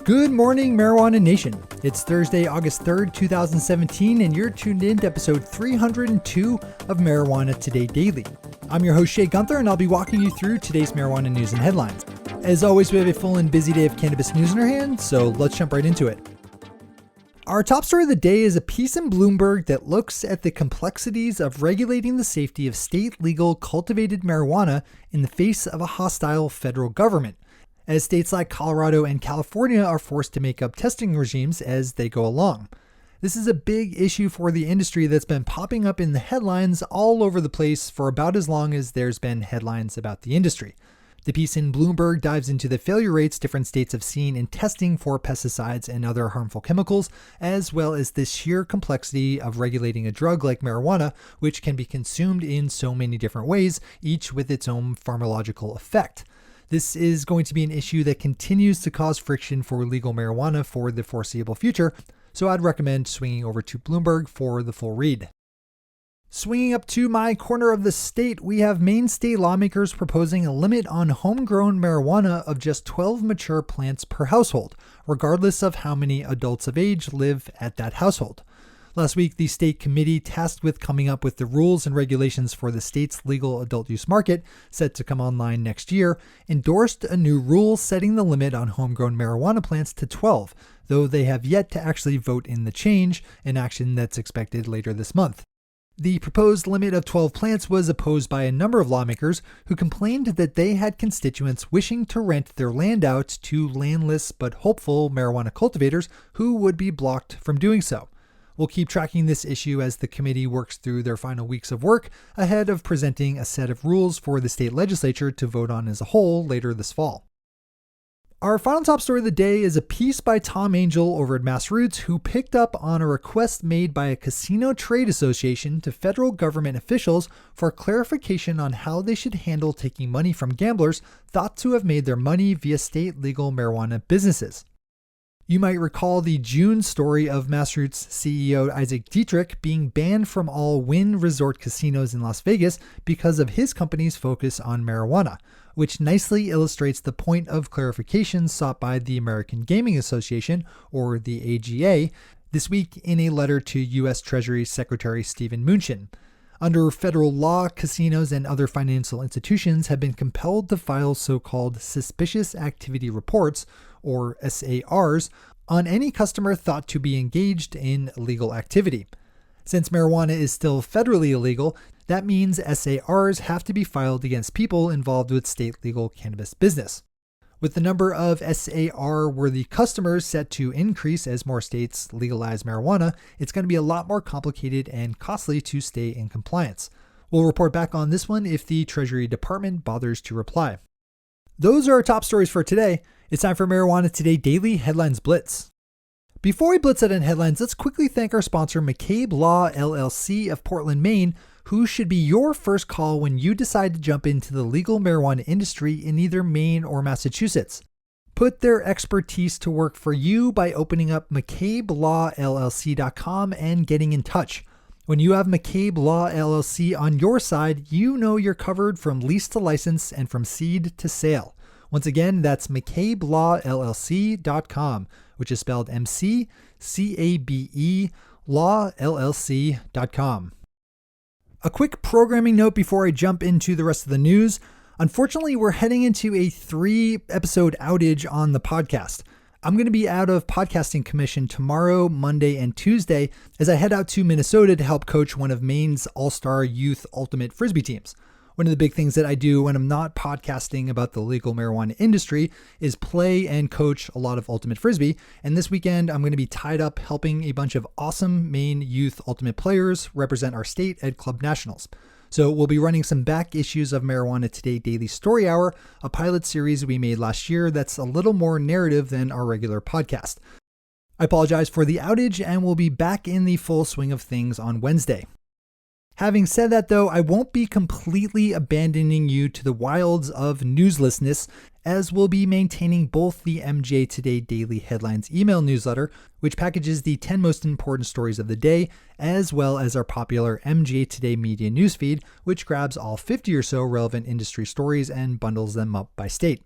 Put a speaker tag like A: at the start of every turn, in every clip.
A: Good morning, Marijuana Nation. It's Thursday, August 3rd, 2017, and you're tuned in to episode 302 of Marijuana Today Daily. I'm your host, Shay Gunther, and I'll be walking you through today's marijuana news and headlines. As always, we have a full and busy day of cannabis news in our hands, so let's jump right into it. Our top story of the day is a piece in Bloomberg that looks at the complexities of regulating the safety of state legal cultivated marijuana in the face of a hostile federal government, as states like Colorado and California are forced to make up testing regimes as they go along. This is a big issue for the industry that's been popping up in the headlines all over the place for about as long as there's been headlines about the industry. The piece in Bloomberg dives into the failure rates different states have seen in testing for pesticides and other harmful chemicals, as well as the sheer complexity of regulating a drug like marijuana, which can be consumed in so many different ways, each with its own pharmacological effect. This is going to be an issue that continues to cause friction for legal marijuana for the foreseeable future, so I'd recommend swinging over to Bloomberg for the full read. Swinging up to my corner of the state, we have Maine state lawmakers proposing a limit on homegrown marijuana of just 12 mature plants per household, regardless of how many adults of age live at that household. Last week, the state committee tasked with coming up with the rules and regulations for the state's legal adult use market, set to come online next year, endorsed a new rule setting the limit on homegrown marijuana plants to 12, though they have yet to actually vote in the change, an action that's expected later this month. The proposed limit of 12 plants was opposed by a number of lawmakers who complained that they had constituents wishing to rent their land out to landless but hopeful marijuana cultivators who would be blocked from doing so. We'll keep tracking this issue as the committee works through their final weeks of work ahead of presenting a set of rules for the state legislature to vote on as a whole later this fall. Our final top story of the day is a piece by Tom Angel over at MassRoots, who picked up on a request made by a casino trade association to federal government officials for clarification on how they should handle taking money from gamblers thought to have made their money via state legal marijuana businesses. You might recall the June story of MassRoots CEO Isaac Dietrich being banned from all Wynn Resort casinos in Las Vegas because of his company's focus on marijuana, which nicely illustrates the point of clarification sought by the American Gaming Association, or the AGA, this week in a letter to U.S. Treasury Secretary Steven Mnuchin. Under federal law, casinos and other financial institutions have been compelled to file so-called suspicious activity reports, or SARs, on any customer thought to be engaged in illegal activity. Since marijuana is still federally illegal, that means SARs have to be filed against people involved with state legal cannabis business. With the number of SAR-worthy customers set to increase as more states legalize marijuana, it's going to be a lot more complicated and costly to stay in compliance. We'll report back on this one if the Treasury Department bothers to reply. Those are our top stories for today. It's time for Marijuana Today Daily Headlines Blitz. Before we blitz out in headlines, let's quickly thank our sponsor, McCabe Law LLC of Portland, Maine, who should be your first call when you decide to jump into the legal marijuana industry in either Maine or Massachusetts. Put their expertise to work for you by opening up McCabeLawLLC.com and getting in touch. When you have McCabe Law LLC on your side, you know you're covered from lease to license and from seed to sale. Once again, that's McCabeLawLLC.com, which is spelled MCCABE LawLLC.com. A quick programming note before I jump into the rest of the news. Unfortunately, we're heading into a 3-episode outage on the podcast. I'm going to be out of podcasting commission tomorrow, Monday, and Tuesday as I head out to Minnesota to help coach one of Maine's all-star youth ultimate frisbee teams. One of the big things that I do when I'm not podcasting about the legal marijuana industry is play and coach a lot of ultimate frisbee. And this weekend, I'm going to be tied up helping a bunch of awesome Maine youth ultimate players represent our state at Club Nationals. So we'll be running some back issues of Marijuana Today Daily Story Hour, a pilot series we made last year that's a little more narrative than our regular podcast. I apologize for the outage, and we'll be back in the full swing of things on Wednesday. Having said that, though, I won't be completely abandoning you to the wilds of newslessness, as we'll be maintaining both the MJ Today Daily Headlines email newsletter, which packages the 10 most important stories of the day, as well as our popular MJ Today Media newsfeed, which grabs all 50 or so relevant industry stories and bundles them up by state.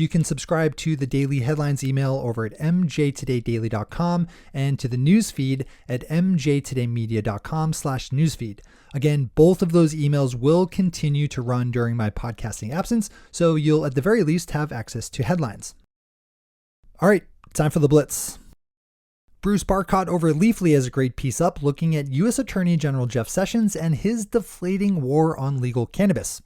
A: You can subscribe to the daily headlines email over at mjtodaydaily.com and to the newsfeed at mjtodaymedia.com/newsfeed. Again, both of those emails will continue to run during my podcasting absence, so you'll at the very least have access to headlines. All right, time for the Blitz. Bruce Barcott over Leafly has a great piece up looking at U.S. Attorney General Jeff Sessions and his deflating war on legal cannabis.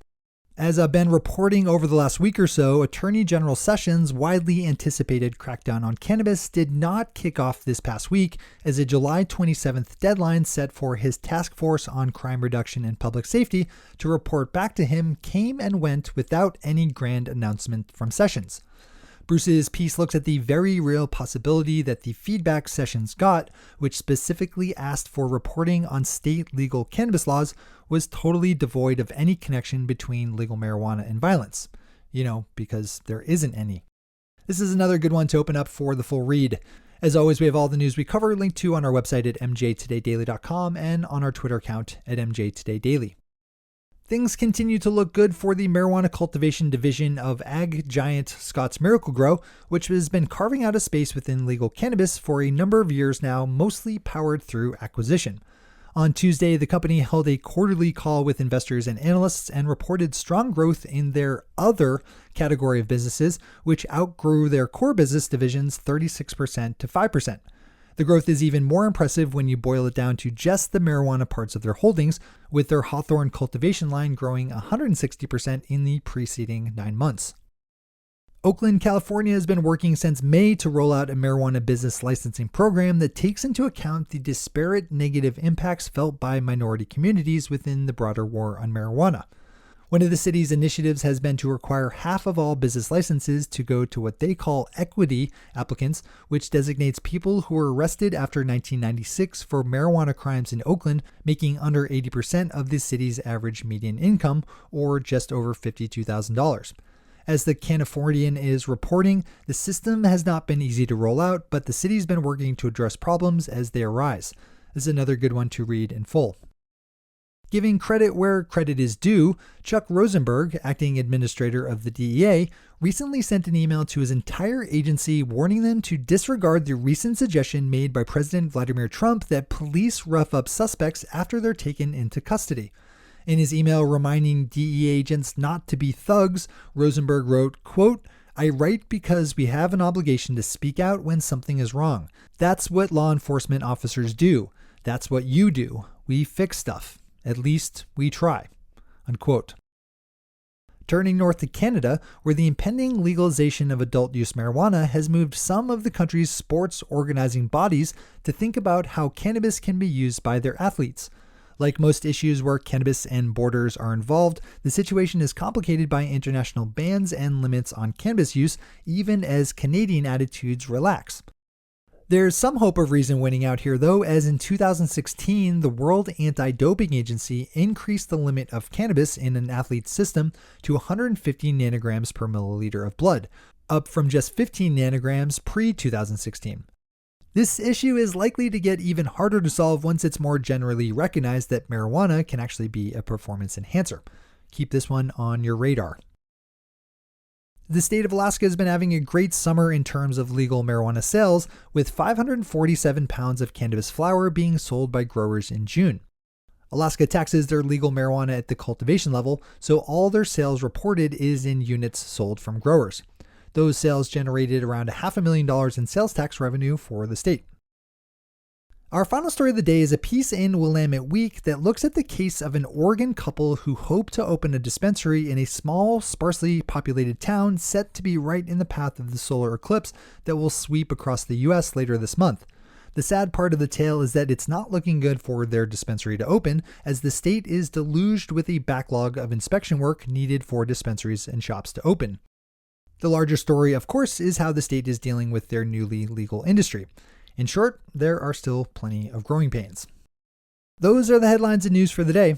A: As I've been reporting over the last week or so, Attorney General Sessions' widely anticipated crackdown on cannabis did not kick off this past week, as a July 27th deadline set for his Task Force on Crime Reduction and Public Safety to report back to him came and went without any grand announcement from Sessions. Bruce's piece looks at the very real possibility that the feedback Sessions got, which specifically asked for reporting on state legal cannabis laws, was totally devoid of any connection between legal marijuana and violence. Because there isn't any. This is another good one to open up for the full read. As always, we have all the news we cover linked to on our website at mjtodaydaily.com and on our Twitter account at mjtodaydaily. Things continue to look good for the marijuana cultivation division of ag giant Scott's Miracle-Gro, which has been carving out a space within legal cannabis for a number of years now, mostly powered through acquisition. On Tuesday, the company held a quarterly call with investors and analysts and reported strong growth in their other category of businesses, which outgrew their core business divisions 36% to 5%. The growth is even more impressive when you boil it down to just the marijuana parts of their holdings, with their Hawthorne cultivation line growing 160% in the preceding 9 months. Oakland, California has been working since May to roll out a marijuana business licensing program that takes into account the disparate negative impacts felt by minority communities within the broader war on marijuana. One of the city's initiatives has been to require half of all business licenses to go to what they call equity applicants, which designates people who were arrested after 1996 for marijuana crimes in Oakland, making under 80% of the city's average median income, or just over $52,000. As the Cannafornian is reporting, the system has not been easy to roll out, but the city's been working to address problems as they arise. This is another good one to read in full. Giving credit where credit is due, Chuck Rosenberg, acting administrator of the DEA, recently sent an email to his entire agency warning them to disregard the recent suggestion made by President Vladimir Trump that police rough up suspects after they're taken into custody. In his email reminding DEA agents not to be thugs, Rosenberg wrote, quote, "I write because we have an obligation to speak out when something is wrong. That's what law enforcement officers do. That's what you do. We fix stuff. At least we try," unquote. Turning north to Canada, where the impending legalization of adult use marijuana has moved some of the country's sports organizing bodies to think about how cannabis can be used by their athletes. Like most issues where cannabis and borders are involved, the situation is complicated by international bans and limits on cannabis use, even as Canadian attitudes relax. There's some hope of reason winning out here, though, as in 2016, the World Anti-Doping Agency increased the limit of cannabis in an athlete's system to 150 nanograms per milliliter of blood, up from just 15 nanograms pre-2016. This issue is likely to get even harder to solve once it's more generally recognized that marijuana can actually be a performance enhancer. Keep this one on your radar. The state of Alaska has been having a great summer in terms of legal marijuana sales, with 547 pounds of cannabis flower being sold by growers in June. Alaska taxes their legal marijuana at the cultivation level, so all their sales reported is in units sold from growers. Those sales generated around $500,000 in sales tax revenue for the state. Our final story of the day is a piece in Willamette Week that looks at the case of an Oregon couple who hope to open a dispensary in a small, sparsely populated town set to be right in the path of the solar eclipse that will sweep across the U.S. later this month. The sad part of the tale is that it's not looking good for their dispensary to open, as the state is deluged with a backlog of inspection work needed for dispensaries and shops to open. The larger story, of course, is how the state is dealing with their newly legal industry. In short, there are still plenty of growing pains. Those are the headlines and news for the day.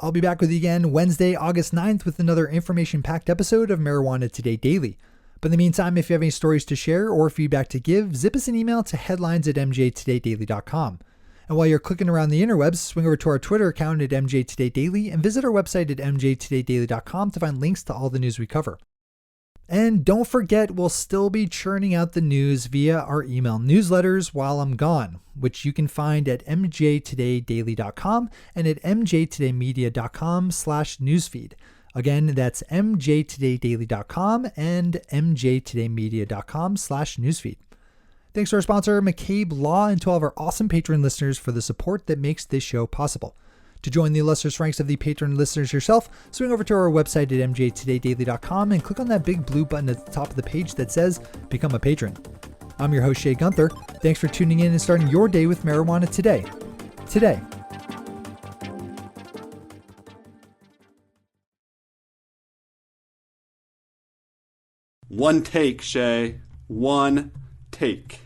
A: I'll be back with you again Wednesday, August 9th with another information-packed episode of Marijuana Today Daily. But in the meantime, if you have any stories to share or feedback to give, zip us an email to headlines@mjtodaydaily.com. And while you're clicking around the interwebs, swing over to our Twitter account at mjtodaydaily and visit our website at mjtodaydaily.com to find links to all the news we cover. And don't forget, we'll still be churning out the news via our email newsletters while I'm gone, which you can find at mjtodaydaily.com and at mjtodaymedia.com/newsfeed. Again, that's mjtodaydaily.com and mjtodaymedia.com/newsfeed. Thanks to our sponsor, McCabe Law, and to all of our awesome patron listeners for the support that makes this show possible. To join the illustrious ranks of the patron listeners yourself, swing over to our website at mjtodaydaily.com and click on that big blue button at the top of the page that says Become a Patron. I'm your host, Shay Gunther. Thanks for tuning in and starting your day with marijuana today.
B: One take, Shay. One take.